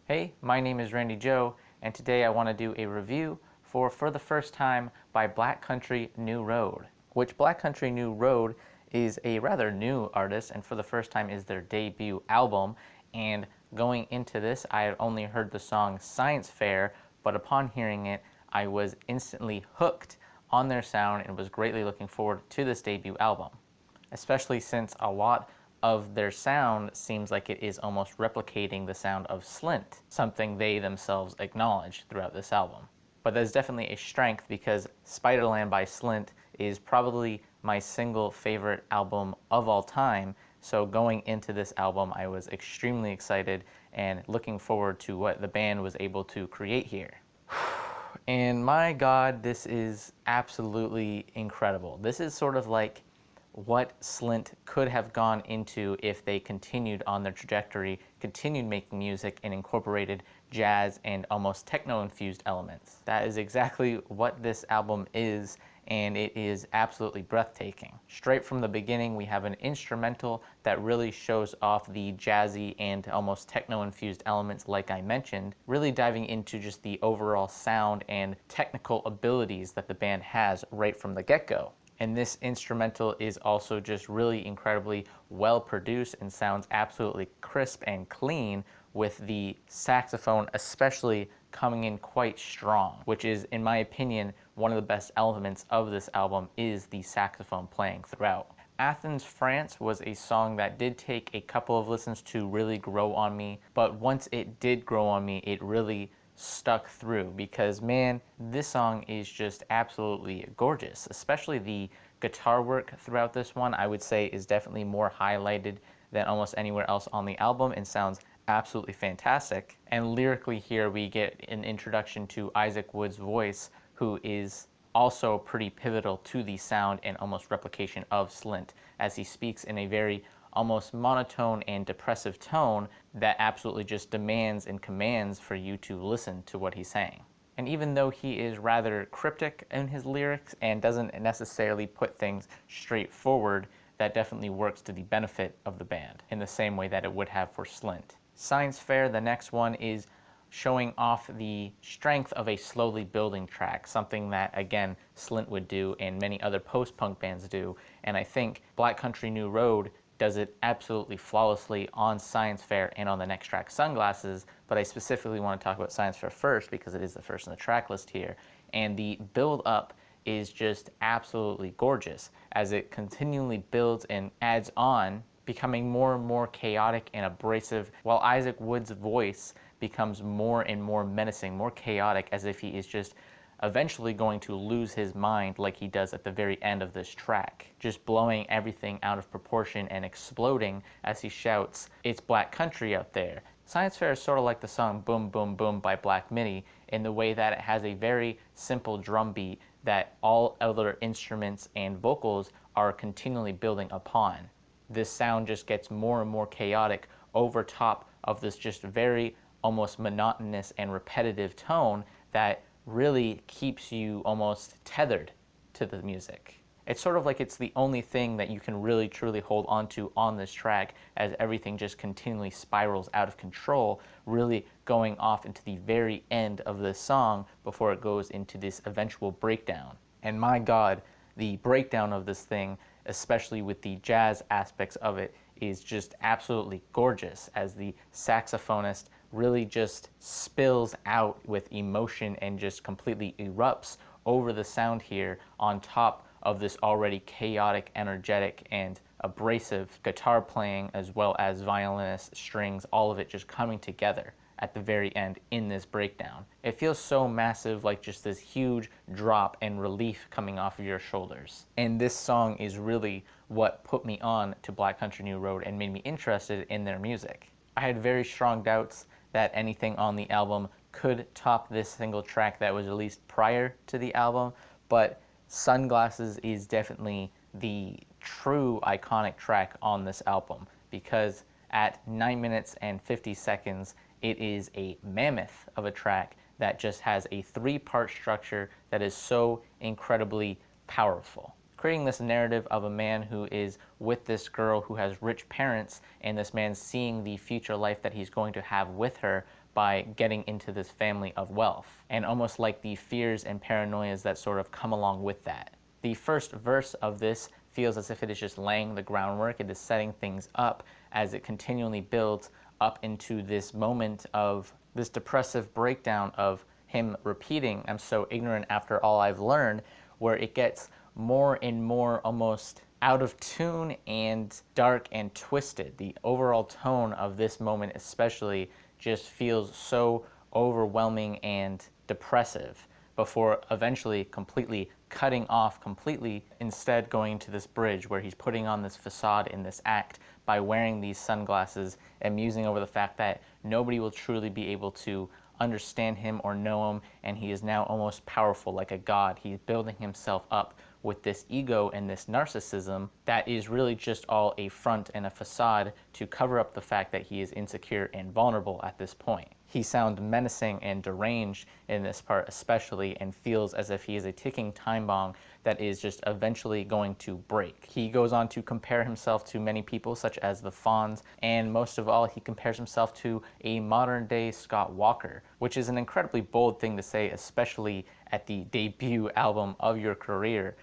Hey, my name is Randy Joe, and today I want to do a review For the First Time by Black Country New Road, which Black Country New Road is a rather new artist, and For the First Time is their debut album. And going into this, I had only heard the song Science Fair, but upon hearing it, I was instantly hooked on their sound and was greatly looking forward to this debut album, especially since a lot of their sound seems like it is almost replicating the sound of Slint, something they themselves acknowledge throughout this album. But there's definitely a strength because Spiderland by Slint is probably my single favorite album of all time, so going into this album I was extremely excited and looking forward to what the band was able to create here. And my God, this is absolutely incredible. This is sort of like what Slint could have gone into if they continued on their trajectory, continued making music, and incorporated jazz and almost techno-infused elements. That is exactly what this album is, and it is absolutely breathtaking. Straight from the beginning, we have an instrumental that really shows off the jazzy and almost techno-infused elements like I mentioned, really diving into just the overall sound and technical abilities that the band has right from the get-go. And this instrumental is also just really incredibly well produced and sounds absolutely crisp and clean, with the saxophone especially coming in quite strong, which is, in my opinion, one of the best elements of this album is the saxophone playing throughout. Athens, France was a song that did take a couple of listens to really grow on me, but once it did grow on me, it really stuck through because, man, this song is just absolutely gorgeous. Especially the guitar work throughout this one, I would say, is definitely more highlighted than almost anywhere else on the album and sounds absolutely fantastic. And lyrically here we get an introduction to Isaac Wood's voice, who is also pretty pivotal to the sound and almost replication of Slint, as he speaks in a very almost monotone and depressive tone that absolutely just demands and commands for you to listen to what he's saying. And even though he is rather cryptic in his lyrics and doesn't necessarily put things straight forward, that definitely works to the benefit of the band in the same way that it would have for Slint. Science Fair, the next one, is showing off the strength of a slowly building track, something that, again, Slint would do and many other post-punk bands do, and I think Black Country New Road does it absolutely flawlessly on Science Fair and on the next track, Sunglasses, but I specifically want to talk about Science Fair first because it is the first in the track list here, and the build-up is just absolutely gorgeous as it continually builds and adds on, becoming more and more chaotic and abrasive, while Isaac Wood's voice becomes more and more menacing, more chaotic, as if he is just eventually going to lose his mind like he does at the very end of this track, just blowing everything out of proportion and exploding as he shouts, "It's Black Country out there." Science Fair is sort of like the song Boom Boom Boom by Black Midi in the way that it has a very simple drum beat that all other instruments and vocals are continually building upon. This sound just gets more and more chaotic over top of this just very almost monotonous and repetitive tone that really keeps you almost tethered to the music. It's sort of like it's the only thing that you can really truly hold onto on this track, as everything just continually spirals out of control, really going off into the very end of the song before it goes into this eventual breakdown. And my God, the breakdown of this thing, especially with the jazz aspects of it, is just absolutely gorgeous as the saxophonist really just spills out with emotion and just completely erupts over the sound here on top of this already chaotic, energetic, and abrasive guitar playing, as well as violinist, strings, all of it just coming together at the very end in this breakdown. It feels so massive, like just this huge drop and relief coming off of your shoulders. And this song is really what put me on to Black Country New Road and made me interested in their music. I had very strong doubts that anything on the album could top this single track that was released prior to the album, but Sunglasses is definitely the true iconic track on this album because at 9 minutes and 50 seconds, it is a mammoth of a track that just has a 3-part structure that is so incredibly powerful, creating this narrative of a man who is with this girl who has rich parents, and this man seeing the future life that he's going to have with her, by getting into this family of wealth, and almost like the fears and paranoias that sort of come along with that. The first verse of this feels as if it is just laying the groundwork. It is setting things up as it continually builds up into this moment of this depressive breakdown of him repeating, "I'm so ignorant after all I've learned," where it gets more and more almost out of tune and dark and twisted. The overall tone of this moment especially just feels so overwhelming and depressive before eventually completely cutting off completely, instead going to this bridge where he's putting on this facade in this act by wearing these sunglasses and musing over the fact that nobody will truly be able to understand him or know him, and he is now almost powerful like a god. He's building himself up with this ego and this narcissism that is really just all a front and a facade to cover up the fact that he is insecure and vulnerable at this point. He sounds menacing and deranged in this part especially, and feels as if he is a ticking time bomb that is just eventually going to break. He goes on to compare himself to many people such as the Fonz, and most of all he compares himself to a modern day Scott Walker, which is an incredibly bold thing to say, especially at the debut album of your career.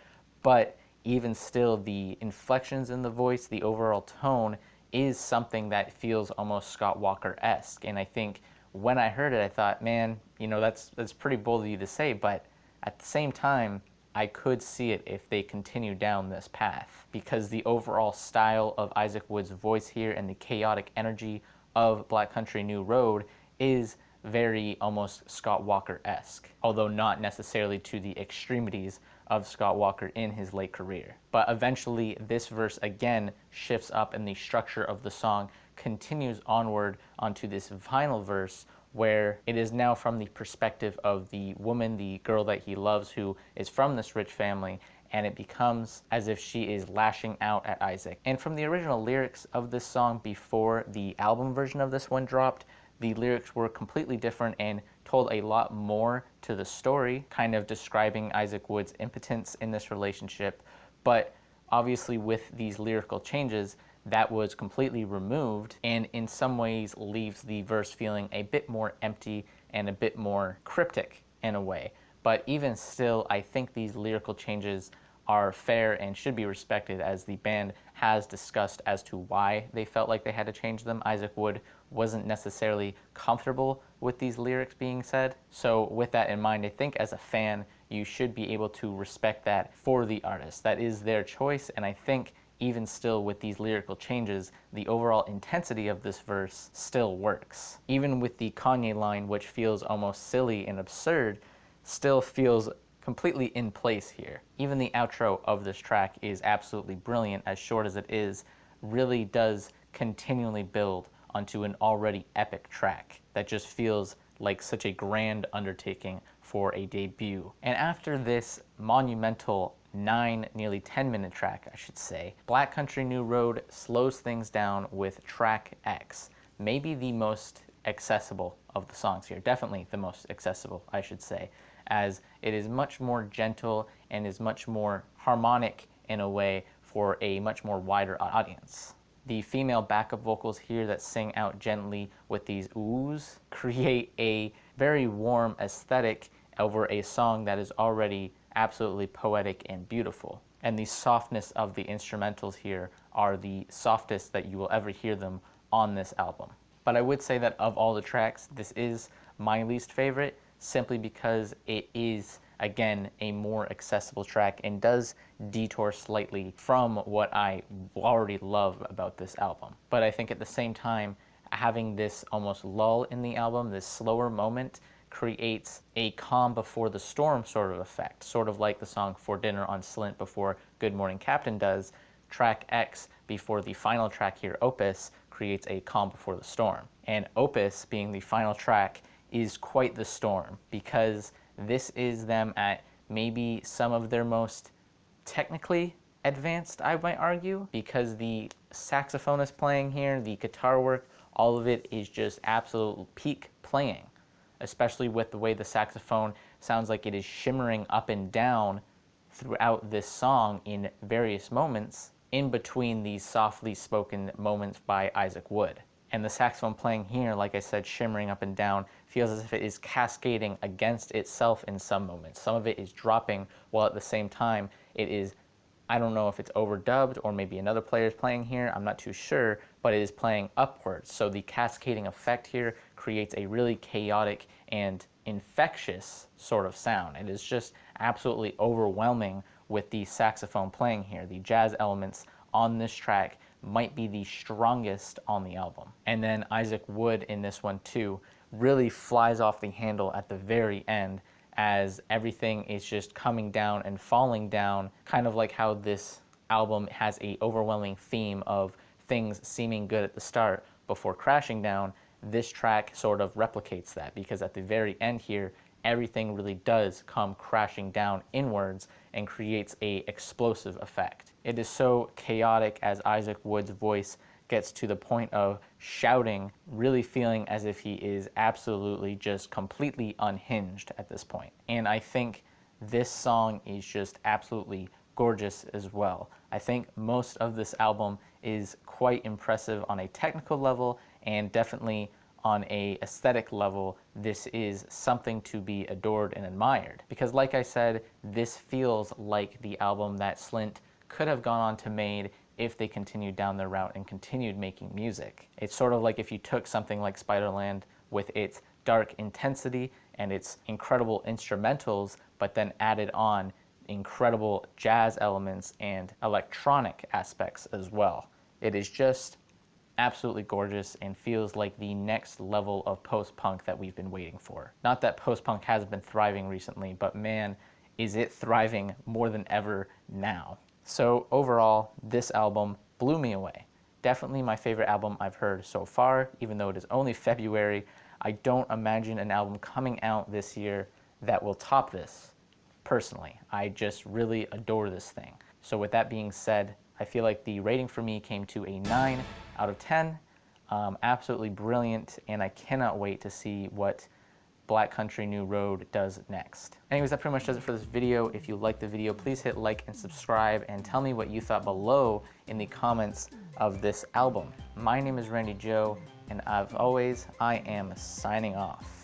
But even still, the inflections in the voice, the overall tone is something that feels almost Scott Walker-esque. And I think when I heard it, I thought, man, that's pretty bold of you to say, but at the same time, I could see it if they continue down this path, because the overall style of Isaac Wood's voice here and the chaotic energy of Black Country New Road is very almost Scott Walker-esque, although not necessarily to the extremities of Scott Walker in his late career. But eventually this verse again shifts up, and the structure of the song continues onward onto this final verse where it is now from the perspective of the woman, the girl that he loves, who is from this rich family, and it becomes as if she is lashing out at Isaac. And from the original lyrics of this song before the album version of this one dropped, the lyrics were completely different and told a lot more to the story, kind of describing Isaac Wood's impotence in this relationship. But obviously with these lyrical changes, that was completely removed, and in some ways leaves the verse feeling a bit more empty and a bit more cryptic in a way. But even still, I think these lyrical changes are fair and should be respected, as the band has discussed as to why they felt like they had to change them. Isaac Wood wasn't necessarily comfortable with these lyrics being said. So with that in mind, I think as a fan, you should be able to respect that for the artist. That is their choice, and I think even still with these lyrical changes, the overall intensity of this verse still works. Even with the Kanye line, which feels almost silly and absurd, still feels completely in place here. Even the outro of this track is absolutely brilliant. As short as it is, really does continually build onto an already epic track that just feels like such a grand undertaking for a debut. And after this monumental 9, nearly 10-minute track, I should say, Black Country New Road slows things down with track X, maybe the most accessible of the songs here, definitely the most accessible, I should say, as it is much more gentle and is much more harmonic in a way for a much more wider audience. The female backup vocals here that sing out gently with these oohs create a very warm aesthetic over a song that is already absolutely poetic and beautiful. And the softness of the instrumentals here are the softest that you will ever hear them on this album. But I would say that of all the tracks, this is my least favorite, simply because it is, again, a more accessible track and does detour slightly from what I already love about this album. But I think at the same time, having this almost lull in the album, this slower moment, creates a calm before the storm sort of effect, sort of like the song For Dinner on Slint before Good Morning Captain does. Track X before the final track here, Opus, creates a calm before the storm. And Opus, being the final track, is quite the storm, because this is them at maybe some of their most technically advanced, I might argue, because the saxophone is playing here, the guitar work, all of it is just absolute peak playing, especially with the way the saxophone sounds like it is shimmering up and down throughout this song in various moments in between these softly spoken moments by Isaac Wood. And the saxophone playing here, like I said, shimmering up and down, feels as if it is cascading against itself in some moments. Some of it is dropping, while at the same time it is, I don't know if it's overdubbed or maybe another player is playing here, I'm not too sure, but it is playing upwards. So the cascading effect here creates a really chaotic and infectious sort of sound. It is just absolutely overwhelming with the saxophone playing here. The jazz elements on this track might be the strongest on the album. And then Isaac Wood in this one too really flies off the handle at the very end, as everything is just coming down and falling down, kind of like how this album has a overwhelming theme of things seeming good at the start before crashing down. This track sort of replicates that, because at the very end here, everything really does come crashing down inwards and creates a explosive effect. It is so chaotic as Isaac Wood's voice gets to the point of shouting, really feeling as if he is absolutely just completely unhinged at this point. And I think this song is just absolutely gorgeous as well. I think most of this album is quite impressive on a technical level, and definitely on a aesthetic level, this is something to be adored and admired. Because like I said, this feels like the album that Slint could have gone on to make if they continued down their route and continued making music. It's sort of like if you took something like Spiderland with its dark intensity and its incredible instrumentals, but then added on incredible jazz elements and electronic aspects as well. It is just absolutely gorgeous and feels like the next level of post-punk that we've been waiting for. Not that post-punk hasn't been thriving recently, but man, is it thriving more than ever now. So overall, this album blew me away. Definitely my favorite album I've heard so far, even though it is only February. I don't imagine an album coming out this year that will top this, personally. I just really adore this thing. So with that being said, I feel like the rating for me came to a 9 out of 10. Absolutely brilliant, and I cannot wait to see what Black Country New Road does next. Anyways, that pretty much does it for this video. If you liked the video, please hit like and subscribe, and tell me what you thought below in the comments of this album. My name is Randy Joe, and as always, I am signing off.